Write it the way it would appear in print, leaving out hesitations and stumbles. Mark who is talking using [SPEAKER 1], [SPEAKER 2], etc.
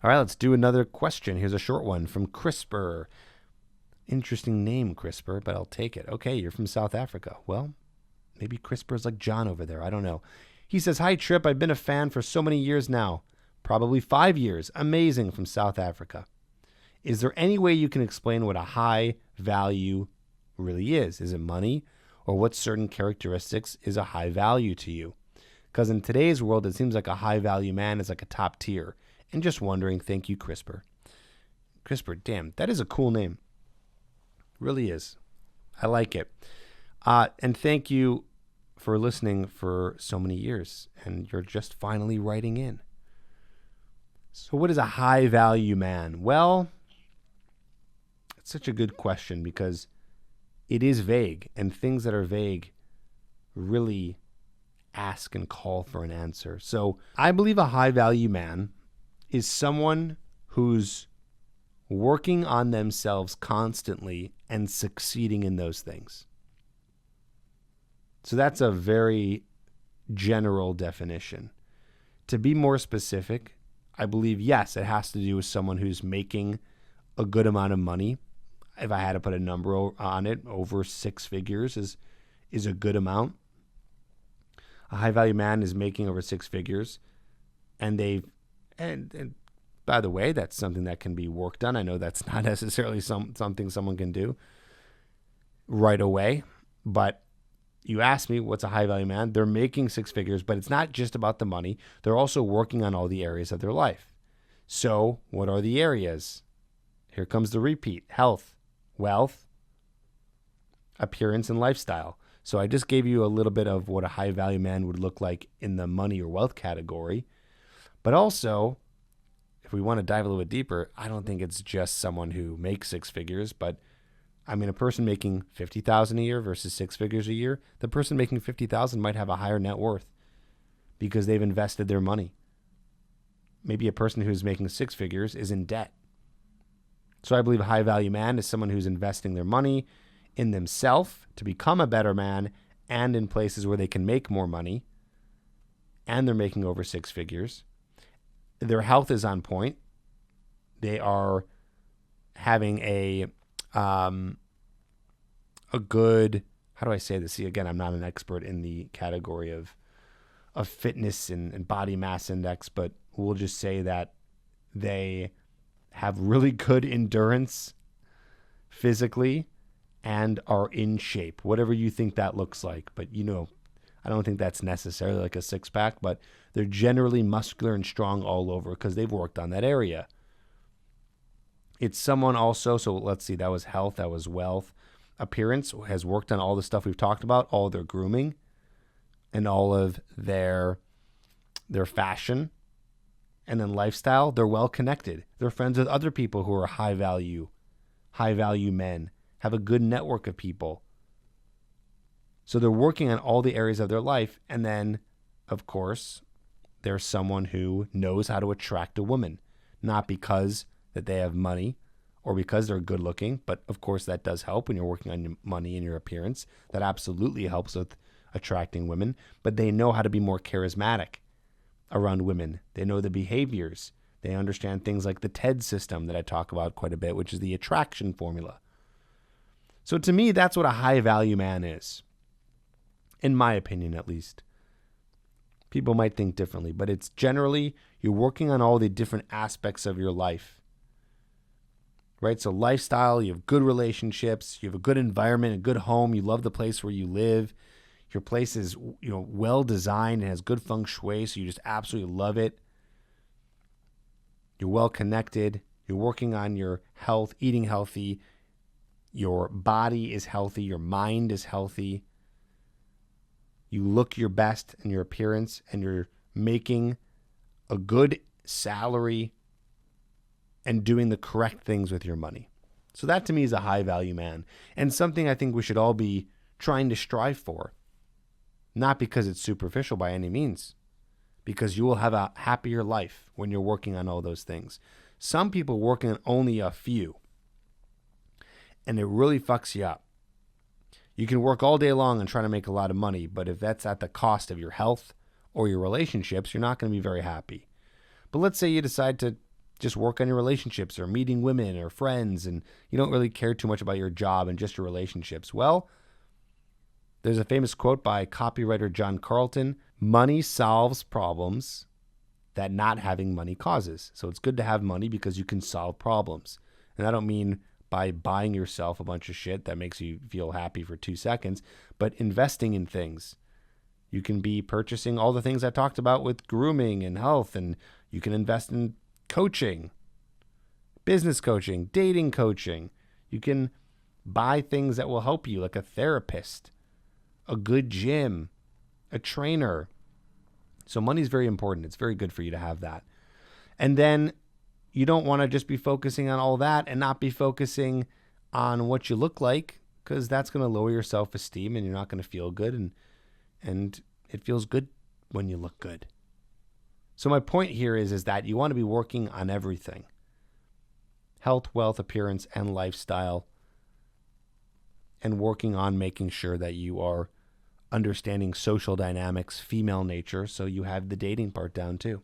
[SPEAKER 1] All right, let's do another question. Here's a short one from CRISPR. Interesting name, CRISPR, but I'll take it. Okay, you're from South Africa. Well, maybe CRISPR is like John over there. I don't know. He says, "Hi, Trip. I've been a fan for so many years now. Probably 5 years. Amazing, from South Africa. Is there any way you can explain what a high value really is? Is it money? Or what certain characteristics is a high value to you? Because in today's world, it seems like a high value man is like a top tier. And just wondering, thank you, CRISPR." CRISPR, damn, that is a cool name. Really is. I like it. And thank you for listening for so many years. And you're just finally writing in. So what is a high value man? Well, it's such a good question because it is vague, and things that are vague really ask and call for an answer. So I believe a high value man is someone who's working on themselves constantly and succeeding in those things. So that's a very general definition. To be more specific, I believe, yes, it has to do with someone who's making a good amount of money. If I had to put a number on it, over 6 figures is a good amount. A high value man is making over 6 figures, and and by the way, that's something that can be worked on. I know that's not necessarily something someone can do right away, but you ask me what's a high value man. They're making 6 figures, but it's not just about the money. They're also working on all the areas of their life. So what are the areas? Here comes the repeat: health, wealth, appearance, and lifestyle. So I just gave you a little bit of what a high value man would look like in the money or wealth category. But also, if we want to dive a little bit deeper, I don't think it's just someone who makes 6 figures, but I mean, a person making $50,000 a year versus 6 figures a year, the person making $50,000 might have a higher net worth because they've invested their money. Maybe a person who's making 6 figures is in debt. So I believe a high value man is someone who's investing their money in themselves to become a better man, and in places where they can make more money, and they're making over 6 figures. Their health is on point. They are having a good, how do I say this? See, again, I'm not an expert in the category of fitness and body mass index, but we'll just say that they have really good endurance physically and are in shape, whatever you think that looks like. But, I don't think that's necessarily like a 6-pack, but they're generally muscular and strong all over because they've worked on that area. It's someone also, so let's see, that was health, that was wealth. Appearance has worked on all the stuff we've talked about, all their grooming and all of their fashion. And then lifestyle, they're well connected. They're friends with other people who are high value men, have a good network of people. So they're working on all the areas of their life. And then, of course, there's someone who knows how to attract a woman, not because that they have money or because they're good looking, but of course that does help when you're working on your money and your appearance. That absolutely helps with attracting women, but they know how to be more charismatic around women. They know the behaviors. They understand things like the TED system that I talk about quite a bit, which is the attraction formula. So to me, that's what a high value man is. In my opinion, at least. People might think differently, but it's generally you're working on all the different aspects of your life. Right? So lifestyle, you have good relationships, you have a good environment, a good home, you love the place where you live. Your place is, well designed and has good feng shui, so you just absolutely love it. You're well connected. You're working on your health, eating healthy. Your body is healthy. Your mind is healthy. You look your best in your appearance, and you're making a good salary and doing the correct things with your money. So that to me is a high value man, and something I think we should all be trying to strive for. Not because it's superficial by any means, because you will have a happier life when you're working on all those things. Some people working on only a few, and it really fucks you up. You can work all day long and try to make a lot of money, but if that's at the cost of your health or your relationships, you're not going to be very happy. But let's say you decide to just work on your relationships or meeting women or friends, and you don't really care too much about your job and just your relationships. Well, there's a famous quote by copywriter John Carlton: money solves problems that not having money causes. So it's good to have money because you can solve problems. And I don't mean by buying yourself a bunch of shit that makes you feel happy for 2 seconds, but investing in things. You can be purchasing all the things I talked about with grooming and health, and you can invest in coaching, business coaching, dating coaching. You can buy things that will help you, like a therapist, a good gym, a trainer. So money is very important. It's very good for you to have that. And then you don't want to just be focusing on all that and not be focusing on what you look like, because that's going to lower your self-esteem and you're not going to feel good. And it feels good when you look good. So my point here is that you want to be working on everything: health, wealth, appearance, and lifestyle, and working on making sure that you are understanding social dynamics, female nature, so you have the dating part down too.